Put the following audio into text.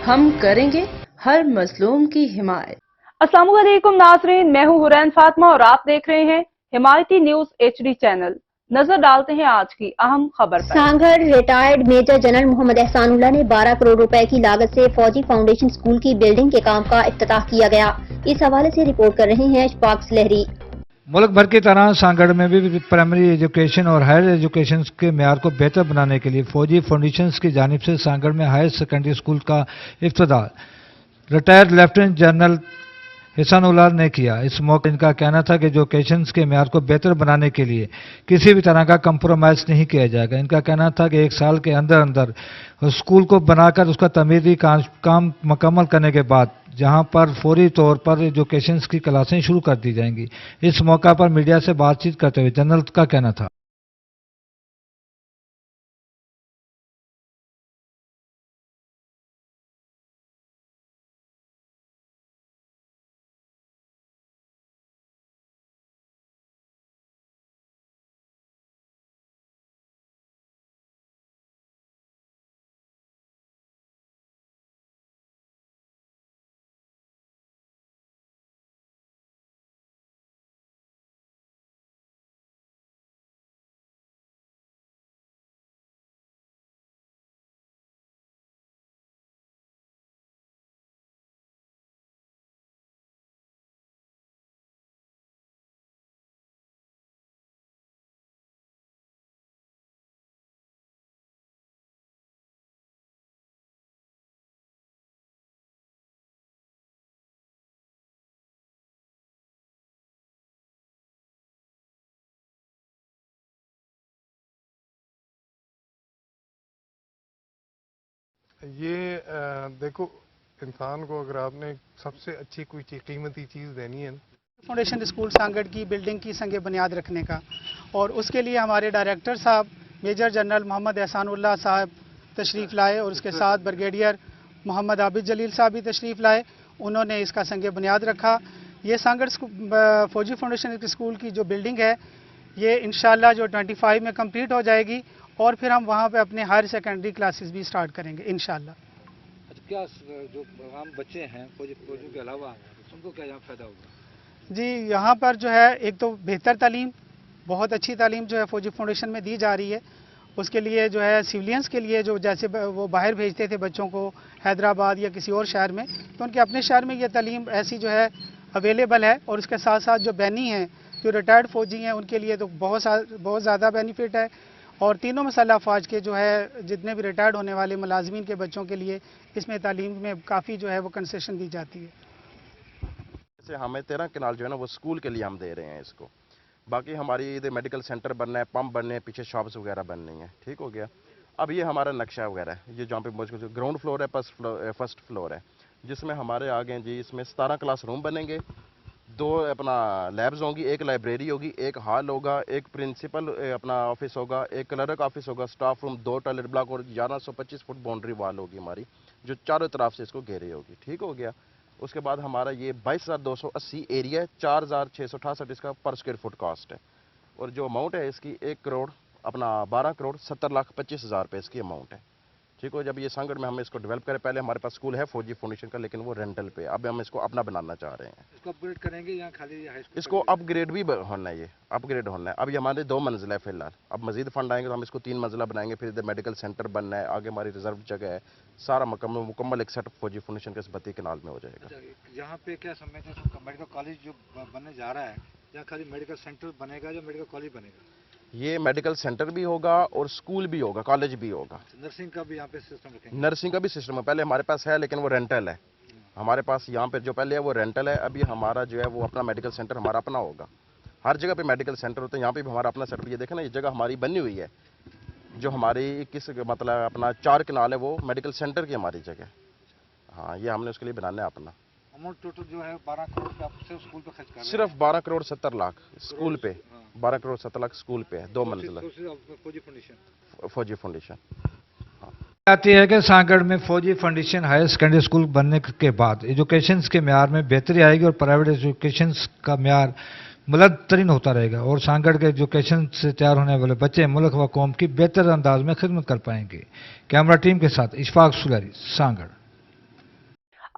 ہم کریں گے ہر مظلوم کی حمایت۔ السلام علیکم ناظرین، میں ہوں حرین فاطمہ اور آپ دیکھ رہے ہیں حمایتی نیوز HD چینل۔ نظر ڈالتے ہیں آج کی اہم خبر پر۔ سانگھڑ ریٹائرڈ میجر جنرل محمد احسان اللہ نے 12 کروڑ روپے کی لاگت سے فوجی فاؤنڈیشن اسکول کی بلڈنگ کے کام کا افتتاح کیا گیا۔ اس حوالے سے رپورٹ کر رہے ہیں اشفاق سلہری۔ ملک بھر کی طرح سانگھڑ میں بھی پرائمری ایجوکیشن اور ہائر ایجوکیشن کے معیار کو بہتر بنانے کے لیے فوجی فاؤنڈیشنز کی جانب سے سانگھڑ میں ہائر سیکنڈری اسکول کا افتتاح ریٹائرڈ لیفٹیننٹ جنرل احسان اللہ نے کیا۔ اس موقع ان کا کہنا تھا کہ ایجوکیشن کے معیار کو بہتر بنانے کے لیے کسی بھی طرح کا کمپرومائز نہیں کیا جائے گا۔ ان کا کہنا تھا کہ 1 سال کے اندر اسکول کو بنا کر اس کا تعمیری کام مکمل کرنے کے بعد جہاں پر فوری طور پر ایجوکیشن کی کلاسیں شروع کر دی جائیں گی۔ اس موقع پر میڈیا سے بات چیت کرتے ہوئے جنرل کا کہنا تھا یہ دیکھو، انسان کو اگر آپ نے سب سے اچھی کوئی قیمتی چیز دینی ہے فاؤنڈیشن اسکول سانگڑ کی بلڈنگ کی سنگ بنیاد رکھنے کا، اور اس کے لیے ہمارے ڈائریکٹر صاحب میجر جنرل محمد احسان اللہ صاحب تشریف لائے اور اس کے ساتھ بریگیڈیئر محمد عابد جلیل صاحب بھی تشریف لائے۔ انہوں نے اس کا سنگ بنیاد رکھا۔ یہ سانگڑ فوجی فاؤنڈیشن اسکول کی جو بلڈنگ ہے یہ انشاءاللہ جو 25 میں کمپلیٹ ہو جائے گی، اور پھر ہم وہاں پہ اپنے ہائر سیکنڈری کلاسز بھی سٹارٹ کریں گے انشاءاللہ۔ کیا جو عام بچے ہیں فوجیوں کے علاوہ ان کو کیا یہاں فائدہ ہوگا؟ جی، یہاں پر جو ہے ایک تو بہتر تعلیم، بہت اچھی تعلیم جو ہے فوجی فاؤنڈیشن میں دی جا رہی ہے۔ اس کے لیے جو ہے سیولینس کے لیے جو جیسے وہ باہر بھیجتے تھے بچوں کو حیدرآباد یا کسی اور شہر میں، تو ان کے اپنے شہر میں یہ تعلیم ایسی جو ہے اویلیبل ہے، اور اس کے ساتھ ساتھ جو بینی ہیں جو ریٹائرڈ فوجی ہیں ان کے لیے تو بہت زیادہ بینیفٹ ہے، اور تینوں مسلح افواج کے جو ہے جتنے بھی ریٹائرڈ ہونے والے ملازمین کے بچوں کے لیے اس میں تعلیم میں کافی جو ہے وہ کنسیشن دی جاتی ہے۔ جیسے ہمیں 13 کنال جو ہے نا وہ اسکول کے لیے ہم دے رہے ہیں اس کو، باقی ہماری ادھر میڈیکل سینٹر بننا ہے، پمپ بننے ہیں، پیچھے شاپس وغیرہ بننی ہیں، ٹھیک ہو گیا۔ اب یہ ہمارا نقشہ وغیرہ ہے، یہ جہاں پہ گراؤنڈ فلور ہے، فرسٹ فلور ہے، جس میں ہمارے آگے جی اس میں 17 کلاس روم بنیں گے، 2 اپنا لیبز ہوں گی، 1 لائبریری ہوگی، 1 ہال ہوگا، 1 پرنسپل اپنا آفس ہوگا، 1 کلرک آفس ہوگا، سٹاف روم، 2 ٹوائلٹ بلاک اور 1125 فٹ باؤنڈری وال ہوگی ہماری جو چاروں طرف سے اس کو گھیرے ہوگی، ٹھیک ہو گیا۔ اس کے بعد ہمارا یہ 22,280 ایریا ہے، 4,668 اس کا پر اسکوائر فٹ کاسٹ ہے، اور جو اماؤنٹ ہے اس کی 1 کروڑ اپنا 12 کروڑ 70,25,000 روپے اس کی اماؤنٹ ہے، ٹھیک ہو۔ جب یہ سانگڑ میں ہم اس کو ڈیولپ کریں، پہلے ہمارے پاس اسکول ہے فوجی فاؤنڈیشن کا لیکن وہ رینٹل پہ، اب ہم اس کو اپنا بنانا چاہ رہے ہیں۔ اس کو اپ گریڈ کریں گے یا خالی ہائی اسکول؟ اس کو اپ گریڈ بھی ہونا ہے، یہ اپ گریڈ ہونا ہے۔ اب یہ ہمارے 2 منزل ہے فی الحال، اب مزید فنڈ آئیں گے تو ہم اس کو 3 منزلہ بنائیں گے، پھر ادھر میڈیکل سینٹر بننا ہے، آگے ہماری ریزرو جگہ ہے، سارا مکمل ایک سیٹ فوجی فاؤنڈیشن کے 32 کنال میں ہو جائے گا۔ یہاں پہ کیا سمجھتے ہیں میڈیکل کالج جو بننے جا رہا ہے، یا خالی میڈیکل سینٹر بنے گا یا میڈیکل کالج بنے گا؟ یہ میڈیکل سینٹر بھی ہوگا اور اسکول بھی ہوگا، کالج بھی ہوگا۔ نرسنگ کا بھی یہاں پہ سسٹم رکھیں گے؟ نرسنگ کا بھی سسٹم ہے، پہلے ہمارے پاس ہے لیکن وہ رینٹل ہے، ہمارے پاس یہاں پہ جو پہلے ہے وہ رینٹل ہے، ابھی ہمارا جو ہے وہ اپنا میڈیکل سینٹر ہمارا اپنا ہوگا۔ ہر جگہ پہ میڈیکل سینٹر ہوتا ہے، یہاں پہ بھی ہمارا اپنا سیٹ اپ۔ یہ دیکھیں نا، یہ جگہ ہماری بنی ہوئی ہے جو ہماری مطلب اپنا 4 کنال ہے، وہ میڈیکل سینٹر کی ہماری جگہ، ہاں یہ ہم نے اس کے لیے بنانا ہے اپنا۔ اماؤنٹ ٹوٹل جو ہے 12 کروڑ پہ آپ صرف اسکول پہ خرچ کر رہے ہیں؟ صرف 12 کروڑ 70 لاکھ اسکول پہ، 12 کروڑ 70 لاکھ اسکول پہ ہے، 2 منزلہ فوجی فاؤنڈیشن۔ آتی ہے کہ سانگڑ میں فوجی فاؤنڈیشن ہائر سیکنڈری اسکول بننے کے بعد ایجوکیشن کے معیار میں بہتری آئے گی اور پرائیویٹ ایجوکیشن کا معیار بلند ترین ہوتا رہے گا، اور سانگڑ کے ایجوکیشن سے تیار ہونے والے بچے ملک و قوم کی بہتر انداز میں خدمت کر پائیں گے۔ کیمرہ ٹیم کے ساتھ اشفاق سلہری، سانگڑ۔